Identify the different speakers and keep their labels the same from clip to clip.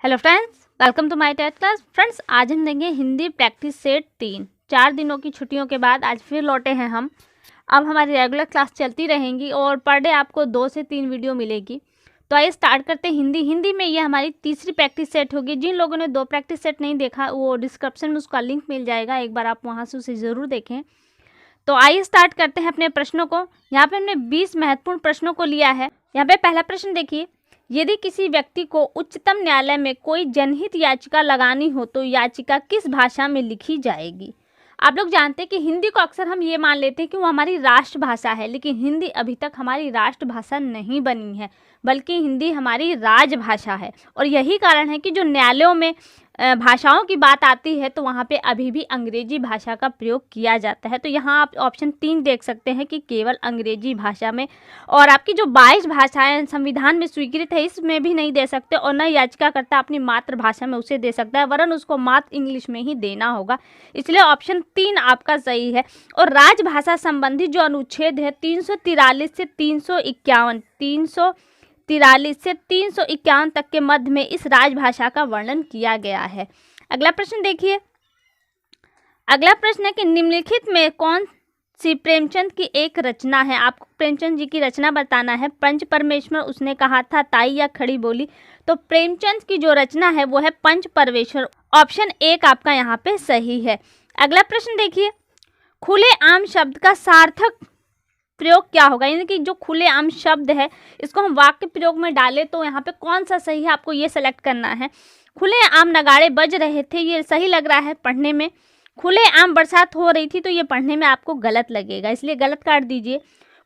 Speaker 1: Hello friends, welcome to my test class. Friends, आज हम देंगे हिंदी प्रैक्टिस सेट 3। 4 दिनों की छुट्टियों के बाद आज फिर लौटे हैं हम। अब हमारी रेगुलर क्लास चलती रहेंगी और पर डे आपको 2 से 3 वीडियो मिलेगी। तो आइए स्टार्ट करते हैं। हिंदी में ये हमारी तीसरी प्रैक्टिस सेट होगी। जिन लोगों ने 2 प्रैक्टिस सेट नहीं देखा, वो डिस्क्रिप्शन में उसका लिंक मिल जाएगा, एक बार आप वहाँ से उसे ज़रूर देखें। तो आइए स्टार्ट करते हैं अपने प्रश्नों को। यहाँ पे हमने 20 महत्वपूर्ण प्रश्नों को लिया है। यहाँ पे पहला प्रश्न देखिए, यदि किसी व्यक्ति को उच्चतम न्यायालय में कोई जनहित याचिका लगानी हो तो याचिका किस भाषा में लिखी जाएगी। आप लोग जानते हैं कि हिंदी को अक्सर हम ये मान लेते हैं कि वो हमारी राष्ट्रभाषा है, लेकिन हिंदी अभी तक हमारी राष्ट्रभाषा नहीं बनी है, बल्कि हिंदी हमारी राजभाषा है। और यही कारण है कि जो न्यायालयों में भाषाओं की बात आती है तो वहाँ पे अभी भी अंग्रेजी भाषा का प्रयोग किया जाता है। तो यहाँ आप ऑप्शन 3 देख सकते हैं कि केवल अंग्रेजी भाषा में। और आपकी जो 22 भाषाएं संविधान में स्वीकृत है, इसमें भी नहीं दे सकते, और न याचिकाकर्ता अपनी मातृभाषा में उसे दे सकता है, वरन उसको मात्र इंग्लिश में ही देना होगा। इसलिए ऑप्शन 3 आपका सही है। और राजभाषा संबंधी जो अनुच्छेद है 343 से 351, 343 से 351 तक के मध्य में इस राजभाषा का वर्णन किया गया है। अगला प्रश्न देखिए। अगला प्रश्न है कि निम्नलिखित में कौन सी प्रेमचंद की एक रचना है। आपको प्रेमचंद जी की रचना बताना है। पंच परमेश्वर उसने कहा था, ताई या खड़ी बोली। तो प्रेमचंद की जो रचना है वो है पंच परमेश्वर। ऑप्शन 1 आपका यहाँ पे सही है। अगला प्रश्न देखिए, खुले आम शब्द का सार्थक प्रयोग क्या होगा। यानी कि जो खुले आम शब्द है इसको हम वाक्य प्रयोग में डालें तो यहाँ पे कौन सा सही है, आपको ये सेलेक्ट करना है। खुले आम नगाड़े बज रहे थे, ये सही लग रहा है पढ़ने में। खुले आम बरसात हो रही थी, तो ये पढ़ने में आपको गलत लगेगा, इसलिए गलत काट दीजिए।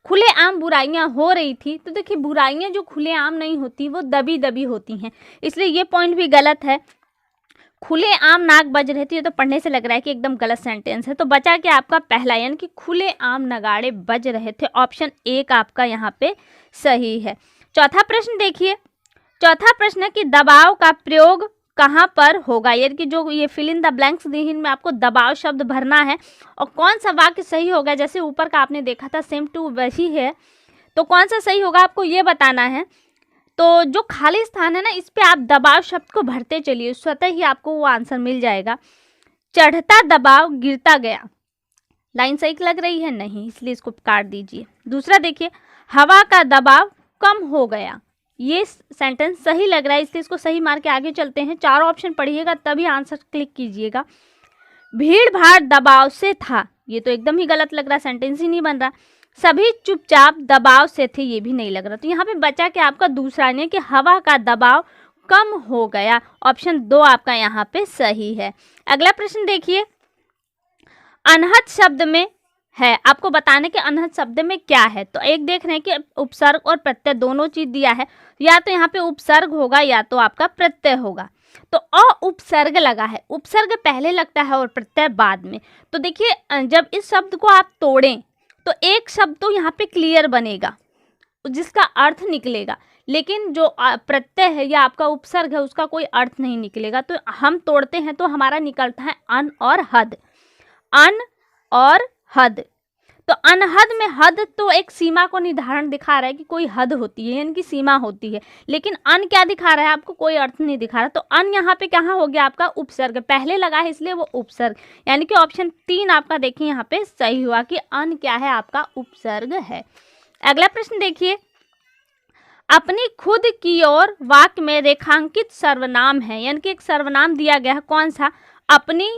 Speaker 1: खुले आम बुराइयां हो रही थी, तो देखिए बुराइयां जो खुले आम नहीं होती वो दबी दबी होती हैं, इसलिए ये पॉइंट भी गलत है। खुले आम नाग बज रहे थे, ये तो पढ़ने से लग रहा है कि एकदम गलत सेंटेंस है। तो बचा कि आपका पहला, यानी कि खुले आम नगाड़े बज रहे थे। ऑप्शन 1 आपका यहाँ पे सही है। चौथा प्रश्न देखिए। चौथा प्रश्न है कि दबाव का प्रयोग कहाँ पर होगा। यानी कि जो ये फिल इन द ब्लैंक्स दी, इनमें आपको दबाव शब्द भरना है और कौन सा वाक्य सही होगा। जैसे ऊपर का आपने देखा था सेम टू वही है, तो कौन सा सही होगा आपको ये बताना है। तो जो खाली स्थान है ना, इस पे आप दबाव शब्द को भरते चलिए, स्वतः ही आपको वो आंसर मिल जाएगा। चढ़ता दबाव गिरता गया, लाइन सही लग रही है नहीं, इसलिए इसको काट दीजिए। दूसरा देखिए, हवा का दबाव कम हो गया, ये सेंटेंस सही लग रहा है, इसलिए इसको सही मार के आगे चलते हैं। 4 ऑप्शन पढ़िएगा तभी आंसर क्लिक कीजिएगा। भीड़ भाड़ दबाव से था, ये तो एकदम ही गलत लग रहा, सेंटेंस ही नहीं बन रहा। सभी चुपचाप दबाव से थे, ये भी नहीं लग रहा। तो यहाँ पे बचा कि आपका दूसरा, यानी कि हवा का दबाव कम हो गया। ऑप्शन 2 आपका यहाँ पे सही है। अगला प्रश्न देखिए, अनहद शब्द में है, आपको बताने के अनहद शब्द में क्या है। तो एक देख रहे हैं कि उपसर्ग और प्रत्यय दोनों चीज दिया है, या तो यहाँ पे उपसर्ग होगा या तो आपका प्रत्यय होगा। तो उपसर्ग लगा है, उपसर्ग पहले लगता है और प्रत्यय बाद में। तो देखिए जब इस शब्द को आप तोड़ें तो एक शब्द तो यहाँ पे क्लियर बनेगा जिसका अर्थ निकलेगा, लेकिन जो प्रत्यय है या आपका उपसर्ग है उसका कोई अर्थ नहीं निकलेगा। तो हम तोड़ते हैं तो हमारा निकलता है अन और हद। अन और हद, तो अनहद में हद तो एक सीमा को निर्धारण दिखा रहा है कि कोई हद होती है, यानी कि सीमा होती है, लेकिन अन क्या दिखा रहा है, आपको कोई अर्थ नहीं दिखा रहा। तो अन यहाँ पे कहाँ हो गया आपका उपसर्ग, पहले लगा है इसलिए वो उपसर्ग, यानी कि ऑप्शन 3 आपका देखिए यहाँ पे सही हुआ कि अन क्या है, आपका उपसर्ग है। अगला प्रश्न देखिए, अपनी खुद की ओर वाक्य में रेखांकित सर्वनाम है, यानी कि एक सर्वनाम दिया गया है, कौन सा, अपनी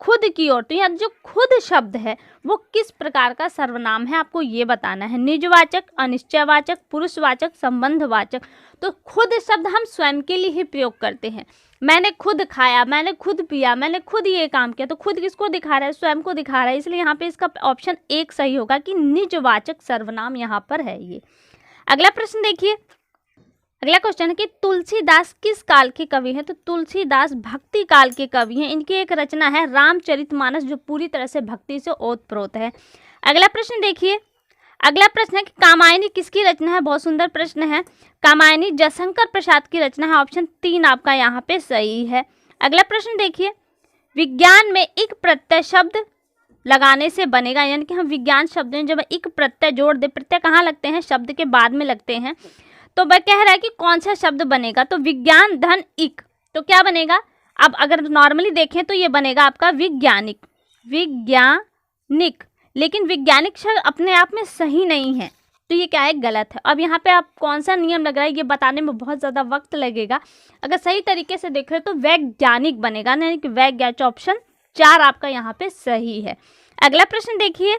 Speaker 1: खुद की ओर। तो यहाँ जो खुद शब्द है वो किस प्रकार का सर्वनाम है, आपको ये बताना है। निजवाचक, अनिश्चयवाचक, पुरुषवाचक, संबंधवाचक। तो खुद शब्द हम स्वयं के लिए ही प्रयोग करते हैं। मैंने खुद खाया, मैंने खुद पिया, मैंने खुद ये काम किया। तो खुद किसको दिखा रहा है, स्वयं को दिखा रहा है, इसलिए यहाँ पे इसका ऑप्शन 1 सही होगा कि निजवाचक सर्वनाम यहाँ पर है ये। अगला प्रश्न देखिए। अगला क्वेश्चन है कि तुलसीदास किस काल के कवि हैं। तो तुलसीदास भक्ति काल के कवि हैं। इनकी एक रचना है रामचरितमानस, जो पूरी तरह से भक्ति से ओतप्रोत है। अगला प्रश्न देखिए। अगला प्रश्न है कि कामायनी किसकी रचना है। बहुत सुंदर प्रश्न है। कामायनी जयशंकर प्रसाद की रचना है। ऑप्शन 3 आपका यहाँ पे सही है। अगला प्रश्न देखिए, विज्ञान में इक प्रत्यय शब्द लगाने से बनेगा, यानी कि हम विज्ञान शब्द में जब इक प्रत्यय जोड़ दे, प्रत्यय कहाँ लगते हैं, शब्द के बाद में लगते हैं। तो वह कह रहा है कि कौन सा शब्द बनेगा। तो विज्ञान धन इक, तो क्या बनेगा, अब अगर नॉर्मली देखें तो ये बनेगा आपका वैज्ञानिक, वैज्ञानिक, लेकिन वैज्ञानिक शब्द अपने आप में सही नहीं है, तो ये क्या है, गलत है। अब यहाँ पे आप कौन सा नियम लग रहा है ये बताने में बहुत ज़्यादा वक्त लगेगा। अगर सही तरीके से देख रहे तो वैज्ञानिक बनेगा, यानी कि वैज्ञानिक, ऑप्शन 4 आपका यहाँ पे सही है। अगला प्रश्न देखिए,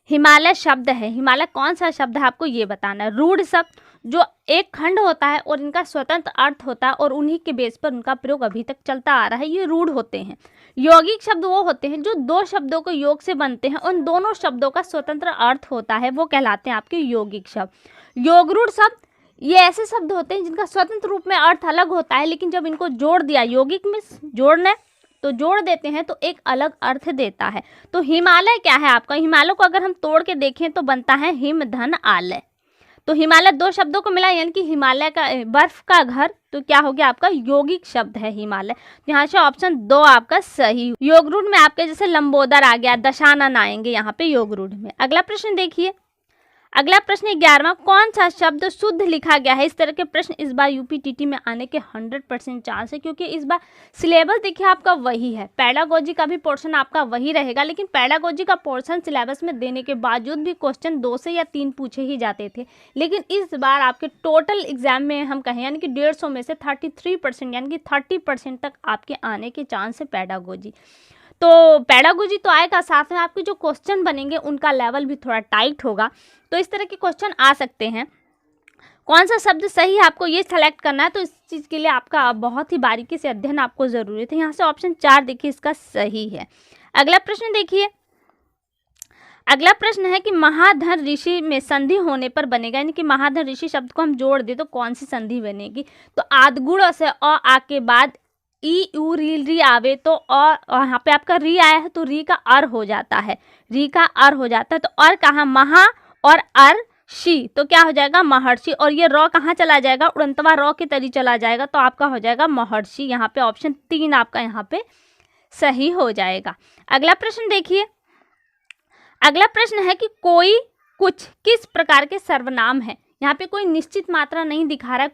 Speaker 1: हिमालय शब्द है, हिमालय कौन सा शब्द है आपको ये बताना है। रूढ़ शब्द जो एक खंड होता है और इनका स्वतंत्र अर्थ होता है और उन्हीं के बेस पर उनका प्रयोग अभी तक चलता आ रहा है, ये रूढ़ होते हैं। यौगिक शब्द वो होते हैं जो दो शब्दों को योग से बनते हैं, उन दोनों शब्दों का स्वतंत्र अर्थ होता है, वो कहलाते हैं आपके यौगिक शब्द। योगरूढ़ शब्द ये ऐसे शब्द होते हैं जिनका स्वतंत्र रूप में अर्थ अलग होता है, लेकिन जब इनको जोड़ दिया, यौगिक में जोड़ना तो जोड़ देते हैं तो एक अलग अर्थ देता है। तो हिमालय क्या है आपका, हिमालय को अगर हम तोड़ के देखें तो बनता है हिम धन आलय। तो हिमालय दो शब्दों को मिला, यानी कि हिमालय का बर्फ का घर, तो क्या हो गया आपका यौगिक शब्द है हिमालय। तो यहाँ से ऑप्शन 2 आपका सही। योग रूढ़ में आपके जैसे लंबोदर आ गया, दशानन आएंगे यहाँ पे योग रूढ़ में। अगला प्रश्न देखिए, अगला प्रश्न 11वां, कौन सा शब्द शुद्ध लिखा गया है। इस तरह के प्रश्न इस बार यूपीटीटी में आने के 100% चांस है, क्योंकि इस बार सिलेबस देखिए आपका वही है, पेडागोजी का भी पोर्शन आपका वही रहेगा, लेकिन पेडागोजी का पोर्शन सिलेबस में देने के बावजूद भी क्वेश्चन 2 से या 3 पूछे ही जाते थे। लेकिन इस बार आपके टोटल एग्जाम में हम कहें यानी कि 150 में से 33% यानी कि 30% तक आपके आने के चांस है पेडागोजी। तो पेडागोजी तो आएगा, साथ में आपके जो क्वेश्चन बनेंगे उनका लेवल भी थोड़ा टाइट होगा, तो इस तरह के क्वेश्चन आ सकते हैं। कौन सा शब्द सही है आपको ये सेलेक्ट करना है, तो इस चीज़ के लिए आपका बहुत ही बारीकी से अध्ययन आपको ज़रूरी है। यहाँ से ऑप्शन 4 देखिए इसका सही है। अगला प्रश्न देखिए, अगला प्रश्न है कि महाधर ऋषि में संधि होने पर बनेगा, यानी कि महाधर ऋषि शब्द को हम जोड़ दे तो कौन सी संधि बनेगी। तो आदगुण से अ आ के बाद ई यू री आवे तो और यहाँ पे आपका री आया है तो री का अर हो जाता है, री का अर हो जाता है। तो अर कहाँ, महा और अर शी, तो क्या हो जाएगा महर्षि, और ये रॉ कहाँ चला जाएगा, उड़ंतवा रॉ के तरी चला जाएगा, तो आपका हो जाएगा महर्षि। यहाँ पे ऑप्शन 3 आपका यहाँ पे सही हो जाएगा। अगला प्रश्न देखिए, अगला प्रश्न है कि कोई कुछ किस प्रकार के सर्वनाम है। यहाँ पे कोई निश्चित मात्रा नहीं दिखा रहा है,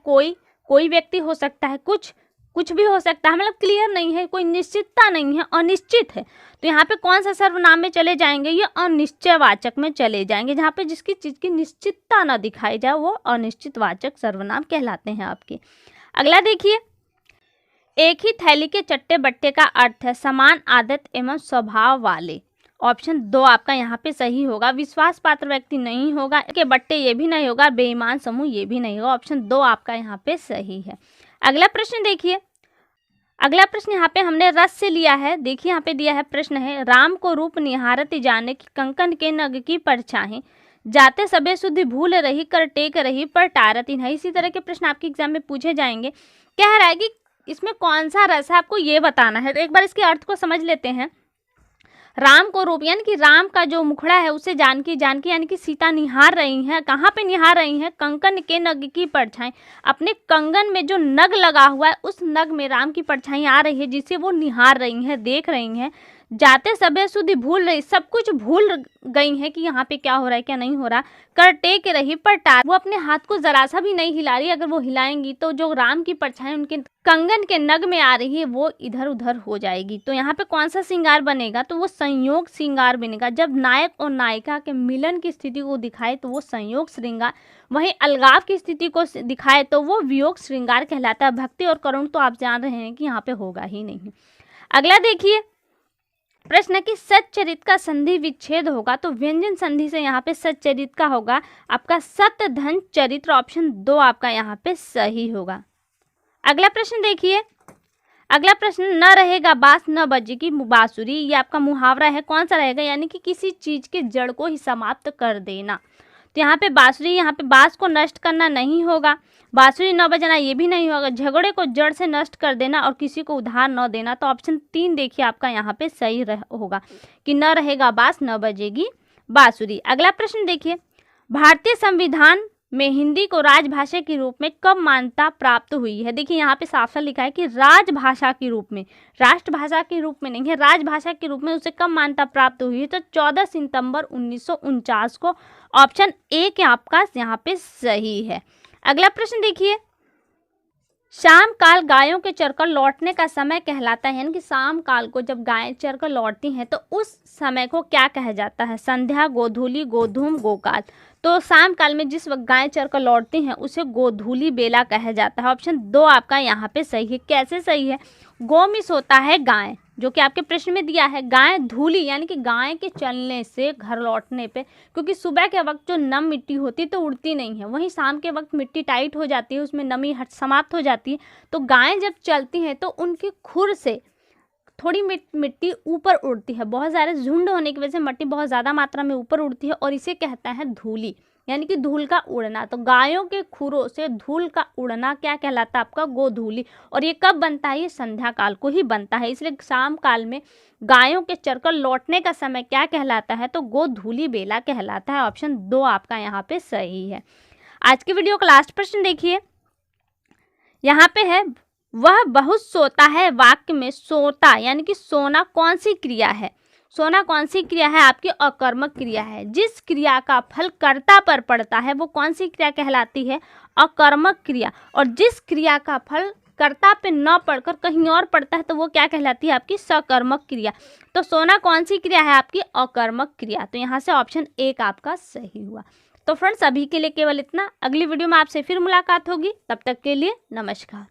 Speaker 1: कोई व्यक्ति हो सकता है, कुछ भी हो सकता है, मतलब क्लियर नहीं है, कोई निश्चितता नहीं है, अनिश्चित है। तो यहाँ पे कौन सा सर्वनाम में चले जाएंगे, ये अनिश्चयवाचक में चले जाएंगे। जहाँ पे जिसकी चीज़ की निश्चितता ना दिखाई जाए वो अनिश्चितवाचक सर्वनाम कहलाते हैं आपके। अगला देखिए, एक ही थैली के चट्टे बट्टे का अर्थ है समान आदत एवं स्वभाव वाले। ऑप्शन 2 आपका यहाँ पे सही होगा। विश्वास पात्र व्यक्ति नहीं होगा, के बट्टे ये भी नहीं होगा, बेईमान समूह ये भी नहीं होगा। ऑप्शन 2 आपका यहाँ पे सही है। अगला प्रश्न देखिए, अगला प्रश्न यहाँ पे हमने रस से लिया है। देखिए यहाँ पे दिया है, प्रश्न है राम को रूप निहारत जाने की कंकन के नग की परछाई, जाते सबे शुद्धि भूल रही कर टेक रही पर टारत नहीं। इसी तरह के प्रश्न आपके एग्जाम में पूछे जाएंगे। कह रहा है कि इसमें कौन सा रस है आपको ये बताना है। तो एक बार इसके अर्थ को समझ लेते हैं। राम को रूप यानी कि राम का जो मुखड़ा है उसे जानकी यानी कि सीता निहार रही हैं। कहाँ पे निहार रही हैं, कंकन के नग की परछाई, अपने कंगन में जो नग लगा हुआ है उस नग में राम की परछाई आ रही है जिसे वो निहार रही हैं, देख रही हैं। जाते सबे शुद्धि भूल रही, सब कुछ भूल गई हैं कि यहाँ पे क्या हो रहा है क्या नहीं हो रहा। कर टेक रही पर टार, वो अपने हाथ को जरा सा भी नहीं हिला रही। अगर वो हिलाएंगी तो जो राम की परछाई उनके कंगन के नग में आ रही है वो इधर उधर हो जाएगी। तो यहाँ पे कौन सा श्रृंगार बनेगा, तो वो संयोग श्रृंगार बनेगा। जब नायक और नायिका के मिलन की स्थिति को दिखाए तो वो संयोग श्रृंगार, वहीं अलगाव की स्थिति को दिखाए तो वो वियोग श्रृंगार कहलाता है। भक्ति और करुण तो आप जान रहे हैं कि यहाँ पे होगा ही नहीं। अगला देखिए, प्रश्न है कि सच्चरित का संधि विच्छेद होगा, तो व्यंजन संधि से यहाँ पे सच्चरित का होगा आपका सत्य धन चरित्र। ऑप्शन 2 आपका यहाँ पे सही होगा। अगला प्रश्न देखिए, अगला प्रश्न, न रहेगा बांस न बजेगी बांसुरी, ये आपका मुहावरा है। कौन सा रहेगा, यानी कि किसी चीज के जड़ को ही समाप्त कर देना। तो यहाँ पे बांसुरी, यहाँ पे बांस को नष्ट करना नहीं होगा, बांसुरी न बजाना ये भी नहीं होगा, झगड़े को जड़ से नष्ट कर देना और किसी को उधार न देना। तो ऑप्शन 3 देखिए आपका यहाँ पे सही होगा कि न रहेगा बांस न बजेगी बांसुरी। अगला प्रश्न देखिए, भारतीय संविधान में हिंदी को राजभाषा के रूप में कब मान्यता प्राप्त हुई है। देखिए यहाँ पे साफ साफ लिखा है कि राजभाषा के रूप में, राष्ट्रभाषा के रूप में नहीं है, राजभाषा के रूप में उसे कब मान्यता प्राप्त हुई है। तो 14 सितंबर 1949 को। ऑप्शन 1 आपका यहाँ पे सही है। अगला प्रश्न देखिए, शाम काल गायों के चरकर लौटने का समय कहलाता है, यानी कि शाम काल को जब गायें चरकर लौटती हैं तो उस समय को क्या कहा जाता है? संध्या, गोधूली, गोधूम, गोकाल। तो शाम काल में जिस वक्त गायें चरकर लौटती हैं उसे गोधूली बेला कहा जाता है। ऑप्शन 2 आपका यहाँ पे सही है। कैसे सही है? गोमिस होता है गाय, जो कि आपके प्रश्न में दिया है। गाय धूली यानी कि गाय के चलने से घर लौटने पे, क्योंकि सुबह के वक्त जो नम मिट्टी होती तो उड़ती नहीं है, वहीं शाम के वक्त मिट्टी टाइट हो जाती है, उसमें नमी हट समाप्त हो जाती है। तो गायें जब चलती हैं तो उनकी खुर से थोड़ी मिट्टी ऊपर उड़ती है। बहुत सारे झुंड होने की वजह से मिट्टी बहुत ज़्यादा मात्रा में ऊपर उड़ती है और इसे कहता है धूली, यानी कि धूल का उड़ना। तो गायों के खुरों से धूल का उड़ना क्या कहलाता है? आपका गोधूली। और ये कब बनता है? ये संध्या काल को ही बनता है। इसलिए शाम काल में गायों के चरकर लौटने का समय क्या कहलाता है? तो गोधूली बेला कहलाता है। ऑप्शन 2 आपका यहाँ पे सही है। आज की वीडियो का लास्ट प्रश्न देखिए, यहाँ पे है, वह बहुत सोता है वाक्य में सोता यानी कि सोना कौन सी क्रिया है? सोना कौन सी क्रिया है? आपकी अकर्मक क्रिया है। जिस क्रिया का फल कर्ता पर पड़ता है वो कौन सी क्रिया कहलाती है? अकर्मक क्रिया। और जिस क्रिया का फल कर्ता पे न पड़कर कहीं और पड़ता है तो वो क्या कहलाती है? आपकी सकर्मक क्रिया। तो सोना कौन सी क्रिया है? आपकी अकर्मक क्रिया। तो यहाँ से ऑप्शन 1 आपका सही हुआ। तो फ्रेंड्स, अभी के लिए केवल इतना। अगली वीडियो में आपसे फिर मुलाकात होगी, तब तक के लिए नमस्कार।